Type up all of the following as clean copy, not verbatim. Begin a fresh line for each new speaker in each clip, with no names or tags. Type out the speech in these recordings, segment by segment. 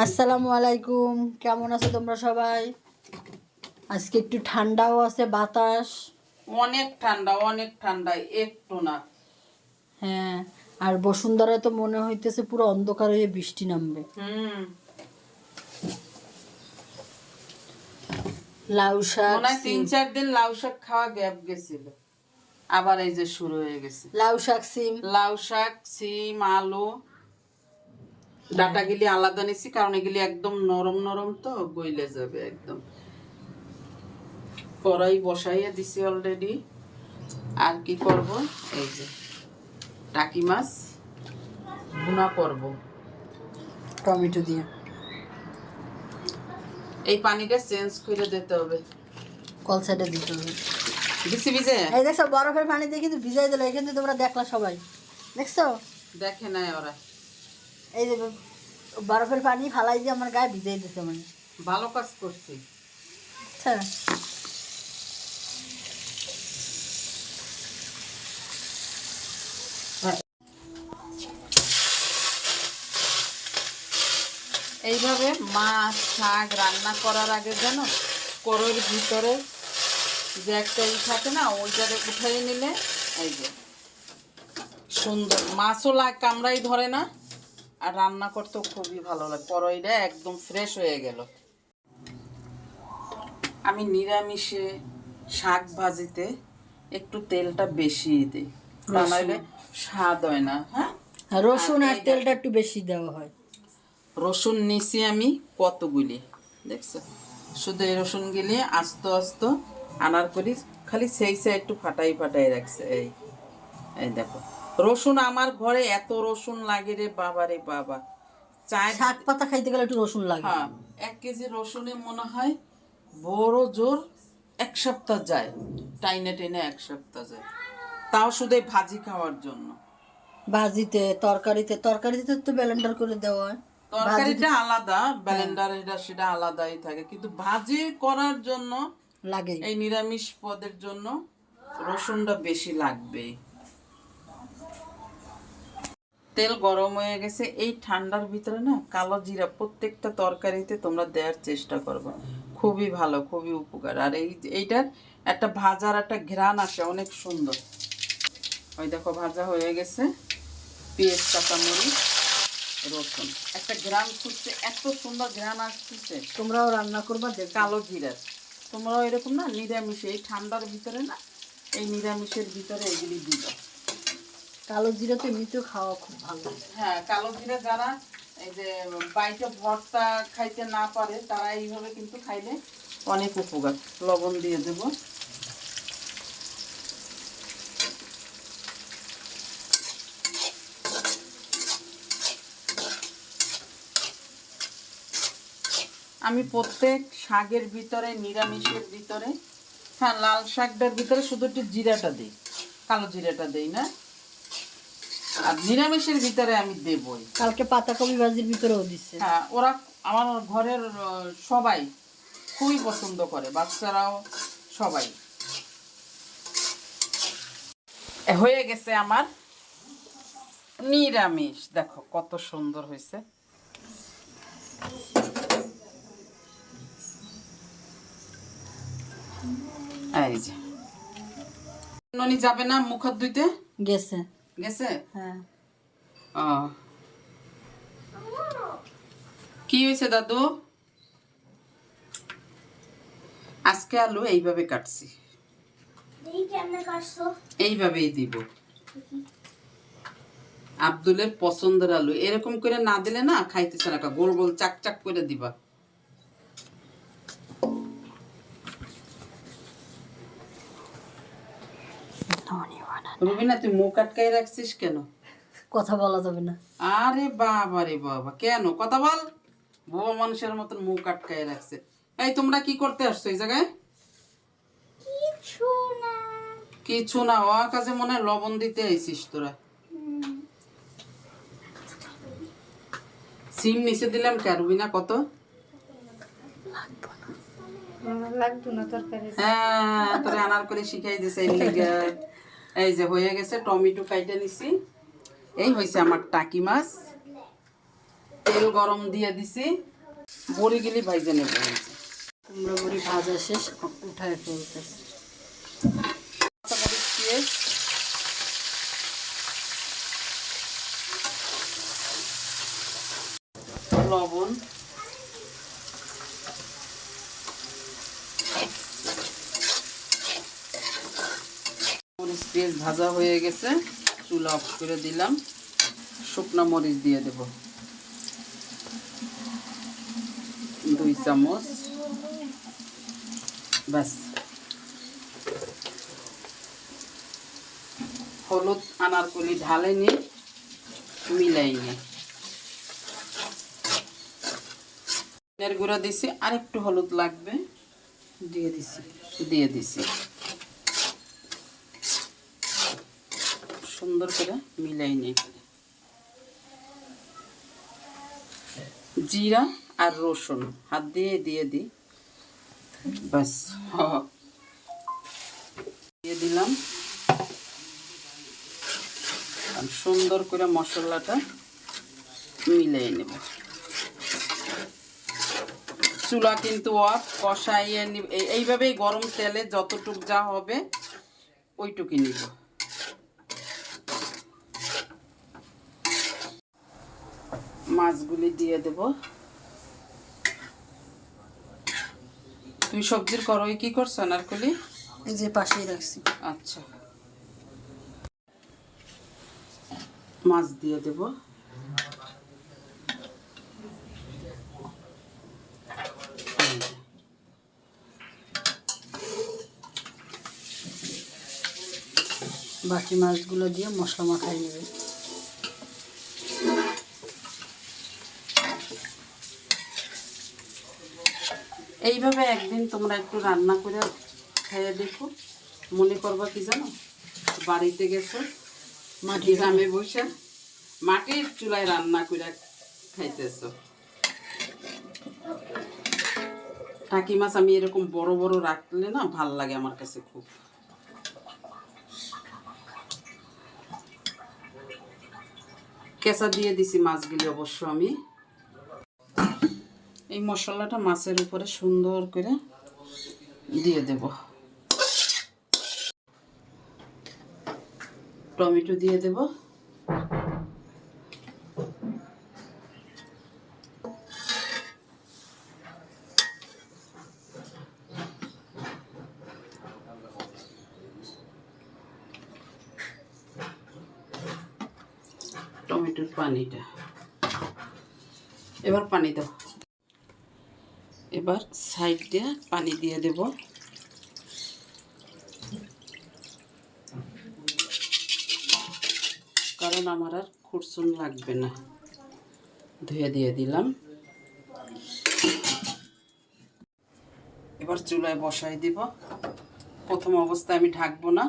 আসসালামু আলাইকুম, কেমন আছো তোমরা সবাই? আজকে একটু ঠান্ডাও আছে, বাতাস।
অনেক ঠান্ডা, অনেক ঠান্ডা, একটু না।
হ্যাঁ, আর বসুন্ধরায় তো মনে হইতেছে পুরো অন্ধকার হয়ে বৃষ্টি নামবে। লাউ শাক,
মনে হয়
সিম।
3-4 দিন লাউ শাক খাওয়া গ্যাপ গেছিল, আবার এই যে শুরু হয়ে গেছে।
লাউ শাক, সিম।
লাউ শাক, সিম, আলু, ডাটা গিলি আলাদা নিছি কারণ এগুলি একদম নরম নরম তো গইলে যাবে একদম। কড়াই বসাইয়ে দিছি অলরেডি। আর কি করব, এই যে টাকি মাছ ভুনা করব।
টমেটো দিয়ে
এই পানিটা চেঞ্জ করে দিতে হবে,
কলসাটা দিতে হবে।
দিছি ভিজে।
এই দেখছো, বরফের পানি দিয়ে কিন্তু ভিজাই দিল। এখানে তোমরা দেখলা সবাই, দেখছো?
দেখে নাই ওরা।
এই যে বরফের পানি ফালাই দিয়ে আমার গায়ে ভিজাই দিছে মানে।
ভালো কাজ করছি।
আচ্ছা,
এইভাবে মাছ শাক রান্না করার আগে যেন কড়াইয়ের ভিতরে যে একটা থাকে না, ওইটারে উঠাই নিলে এই যে সুন্দর মাছও কামড়াই ধরে না, আর রান্না করতেও খুবই ভালো লাগে। কড়াইটা একদম ফ্রেশ হয়ে গেল। আমি নিরামিষে শাক ভাজিতে একটু তেলটা বেশি দিই, তা নাহলে স্বাদ হয় না। হ্যাঁ,
রসুন আর তেলটা একটু বেশি দেওয়া হয়।
রসুন নিছি আমি কতগুলি, দেখছো? শুধু এই রসুন গিলি আস্তে আস্তে আনার করি, খালি সেই একটু ফাটাই ফাটাই রাখছে। এই এই দেখো, রসুন আমার ঘরে এত রসুন লাগে রে বাবা রে বাবা।
শাক পাতা খাইতে গেলে একটু রসুন লাগে।
হ্যাঁ, 1 কেজি রসুনে মনে হয় বড় জোর 1 সপ্তাহ যায়, টাইনে টেনে 1 সপ্তাহ যায়, তাও শুধু এই ভাজি খাওয়ার জন্য।
ভাজিতে, তরকারিতে তো ব্লেন্ডার করে দেওয়া হয়।
তরকারিটা আলাদা, ব্লেন্ডার সেটা আলাদাই থাকে, কিন্তু ভাজি করার জন্য
লাগে।
এই নিরামিষ পদের জন্য রসুনটা বেশি লাগবে। তেল গরম হয়ে গেছে। এই ঠান্ডার ভিতরে না কালো জিরা প্রত্যেকটা তরকারিতে তোমরা দেওয়ার চেষ্টা করবে, খুবই ভালো, খুবই উপকার। আর এইটার একটা ভাজার একটা ঘ্রাণ আসে অনেক সুন্দর। ওই দেখো ভাজা হয়ে গেছে, পেঁয়াজ, কাঁচামরিচ, রসুন, একটা ঘ্রাণ ছুটছে, এত সুন্দর ঘ্রাণ আসতেছে।
তোমরাও রান্না করবা দেখ।
কালো জিরার তোমরাও এরকম না নিরামিষে এই ঠান্ডার ভিতরে না, এই নিরামিষের ভিতরে এগুলি দিবা।
কালো জিরা তো এমনিতেও খাওয়া খুব ভালো।
হ্যাঁ, কালো জিরা যারা এই যে বাইটে ভর্তা খাইতে না পারে তারা এইভাবে কিন্তু খাইলে অনেক উপকার। লবণ দিয়ে দেব। আমি প্রত্যেক শাকের ভিতরে, নিরামিষের ভিতরে, হ্যাঁ লাল শাকটার ভিতরে শুধু একটু জিরাটা দিই, কালো জিরাটা দেই না। আর নিরামিষের ভিতরে আমি দেবই।
কালকে পাতাকপি ভাজির ভিতরেও দিচ্ছে।
হ্যাঁ, ওরা আমার ঘরের সবাই খুবই পছন্দ করে, বাচ্চারাও সবাই। হয়ে গেছে আমার নিরামিষ, দেখো কত সুন্দর হয়েছে। এই যে ননি যাবে না মুখ হাত ধুইতে?
গেছে।
গেছে?
হ্যাঁ।
ও, কি হয়েছে দাদু? আজকে আলু এইভাবে কাটছি, এইভাবেই দিব। আব্দুলের পছন্দের আলু, এরকম করে না দিলে না খাইতেছে না, গোল গোল চাক চাক করে দিবা। রুবিনা, তুই মুখ আটকাই রাখছিস কেন?
কথা বলা যাবে না।
আরে বাবা রে বাবা, কেন কথা বল। বুয়া মানুষের মতন মুখ আটকাই রাখছে। এই তোমরা কি করতে আসছো এই জায়গায়? কিছু না, ও কাজে মনে হয় লবণ দিতে আইছিস তোরা। সিম নিচে দিলাম কে রুবিনা, কত হ্যাঁ তোরে আনার করে শিখাই দিছে। এই যে হয়ে গেছে, টমেটো কাইটে নিছি। এই হয়েছে আমার টাকি মাছ, তেল গরম দিয়ে দিছি, বড়িগুলি ভাইজে নেব।
কুমড়ো বড়ি ভাজা শেষ, উঠায় ফেলতেছি।
কাঁচামরিচ, পেঁয়াজ, লবণ, মরিচ পেঁয়াজ ভাজা হয়ে গেছে, চুলা অফ করে দিলাম। শুকনো মরিচ দিয়ে দেব 2 চামচ, ব্যাস। হলুদ আনারকলি ঢালে নি, মিলাই নি। এর গুঁড়া দিছি, আর একটু হলুদ লাগবে, দিয়ে দিছি। সুন্দর করে মিলাই নি। জিরা আর রসুন হাত দিয়ে দিই, বাস। দিয়ে দিলাম। সুন্দর করে মশলাটা মিলিয়ে নেব। চুলা কিন্তু অফ, কষাইয়ে নিব। এইভাবেই গরম তেলে যতটুক যা হবে ওইটুকুই নিব। মাছগুলি দিয়ে দেব। তুমি সবজির করই কি করছো আনারকলি?
এই যে পাশেই রাখছি।
আচ্ছা, মাছ দিয়ে দেব।
বাকি মাছগুলো দিয়ে মশলা মাখাই নেবে।
এইভাবে একদিন তোমরা একটু রান্না করে খেয়ে দেখো, মনে করবা কি জানো, বাড়িতে গেছো মাটি গ্রামে বসে মাটির চুলায় রান্না করে খাইতেছো। টাকি মাছ আমি এরকম বড় বড় রাখলে না ভাল লাগে আমার কাছে খুব। কেঁচা দিয়ে দিছি মাছগুলি অবশ্য আমি। এই মশলাটা মাছের উপরে সুন্দর করে দিয়ে দেব। টমেটো দিয়ে দেব। টমেটোর পানিটা এবার পানি দাও। এবার সাইড দিয়ে পানি দিয়ে দেব। কারণ আমার আর খুরসুন লাগবে না, ধুয়ে দিয়ে দিলাম। এবার চুলায় বসাই দিব। প্রথম অবস্থায় আমি ঢাকবো না,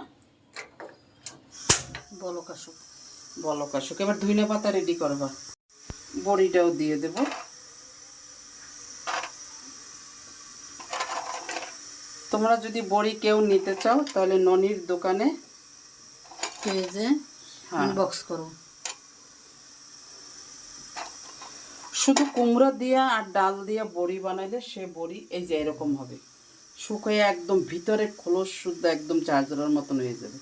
বলক আসুক।
বলক আসুক। এবার ধইনা পাতা রেডি করবা। বড়িটাও দিয়ে দেব। তোমরা যদি বড়ি কেউ নিতে চাও তাহলে ননির দোকানে
পেজে ইনবক্স করো।
শুধু কুমড়া দিয়া আর ডাল দিয়া বড়ি বানাইলে সে বড়ি এই যে এরকম হবে, শুকিয়ে একদম ভিতরে খোলস শুদ্ধ একদম চার্জারের মতন হয়ে যাবে।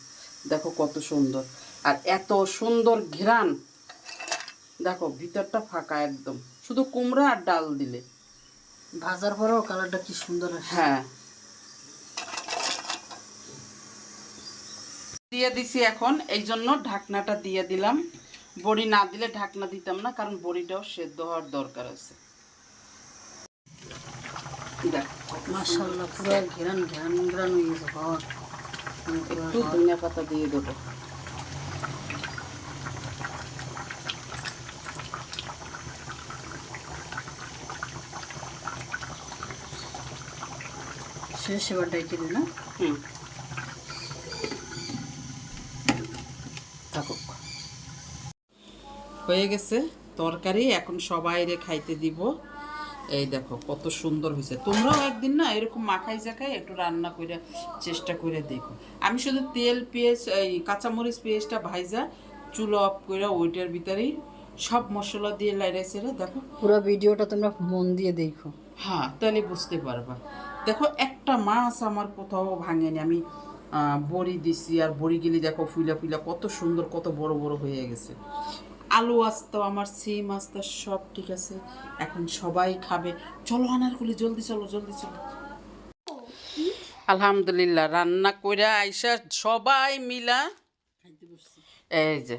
দেখো কত সুন্দর, আর এত সুন্দর ঘ্রাণ। দেখো ভিতরটা ফাঁকা একদম, শুধু কুমড়া আর ডাল দিলে।
ভাজার পরেও কালারটা কি সুন্দর আসে।
হ্যাঁ, দিয়ে দিছি এখন, এই জন্য ঢাকনাটা দিয়ে দিলাম। বড়ি না দিলে ঢাকনা দিতাম না, কারণ বড়িটাও সেদ্ধ হওয়ার দরকার আছে।
মাশাআল্লাহ, পুরো ঘেরান ঘেরান ঘেরান হয়ে গেছে খাওয়া।
একটু ধনিয়া পাতা দিয়ে দেবো।
শেষ, এবার ডাইকে দিই না?
থাকুক, হয়ে গেছে তরকারি। এখন সবাইরে খাইতে দিব। এই দেখো কত সুন্দর হয়েছে। তোমরাও একদিন না এরকম মাখাই জাখাই একটু রান্না করে চেষ্টা করে দেখো। আমি শুধু তেল পেঁয়াজ এই কাঁচামরিচ পেঁয়াজটা ভাইজা চুলো অফ করে ওইটার ভিতরেই সব মশলা দিয়ে লাইড়াইছে রে, দেখো।
পুরো ভিডিওটা তোমরা মন দিয়ে দেখো।
হ্যাঁ, তাহলে বুঝতে পারবা। দেখো একটা মাছ আমার কোথাও ভাঙেনি। আমি বড়ি দিছি, আর বড়িগুলি দেখো ফুলা ফুলা কত সুন্দর, কত বড় বড় হয়ে গেছে। আলু আসতো আমার, সিম আসতো, সব ঠিক আছে। এখন সবাই খাবে। চলো আনারকলি, জলদি চলো, জলদি চলো। আলহামদুলিল্লাহ, রান্না কইরা আইসা সবাই মিলা এই যে।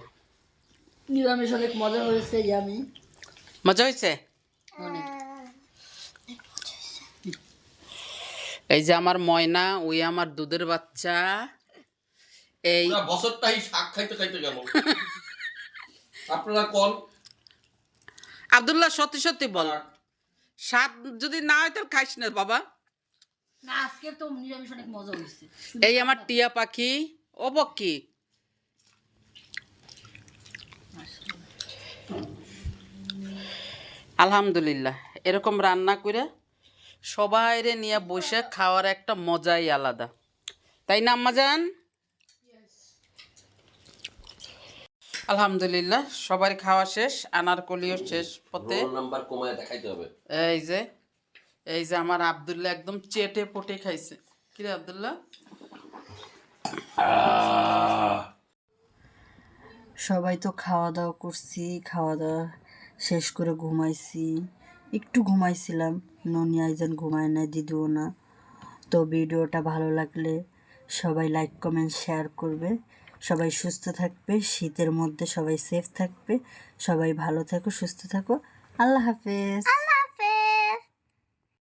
নিরামিষ অনেক মজা হয়েছে, ইয়ামি।
মজা হয়েছে?
অনেক।
এই যে আমার ময়না, ওই আমার দুধের বাচ্চা। এই
পুরা বছরটাই শাক খাইতে খাইতে গেল। আপনারা কোন
আব্দুল্লাহ, সত্যি সত্যি বল, স্বাদ যদি না হয় তাহলে খাইস না বাবা।
না, আজকে তো নিরামিষ অনেক মজা হয়েছে।
এই আমার টিয়া পাখি, ও পক্ষী। আলহামদুলিল্লাহ, এরকম রান্না করে সবাইরে নিয়ে বসে খাওয়ার একটা মজাই আলাদা, তাই না আম্মাজান? আলহামদুলিল্লাহ, সবার খাওয়া শেষ, আনারকলিও শেষ পথে।
রোল নাম্বার কমায় দেখাইতে হবে।
এই যে, এই যে আমার আব্দুল্লাহ একদম চেটে পটে খাইছে। কিরে আব্দুল্লাহ?
সবাই তো খাওয়া দাওয়া করছি, খাওয়া দাওয়া শেষ করে ঘুমাইছি। একটু ঘুমাইছিলাম, ননি আইজান ঘুমায় না, দিদিও না। তো ভিডিওটা ভালো লাগলে সবাই লাইক কমেন্ট শেয়ার করবে। সবাই সুস্থ থাকবে, শীতের মধ্যে সবাই সেফ থাকবে। সবাই ভালো থাকো, সুস্থ থাকো। আল্লাহ হাফেজ।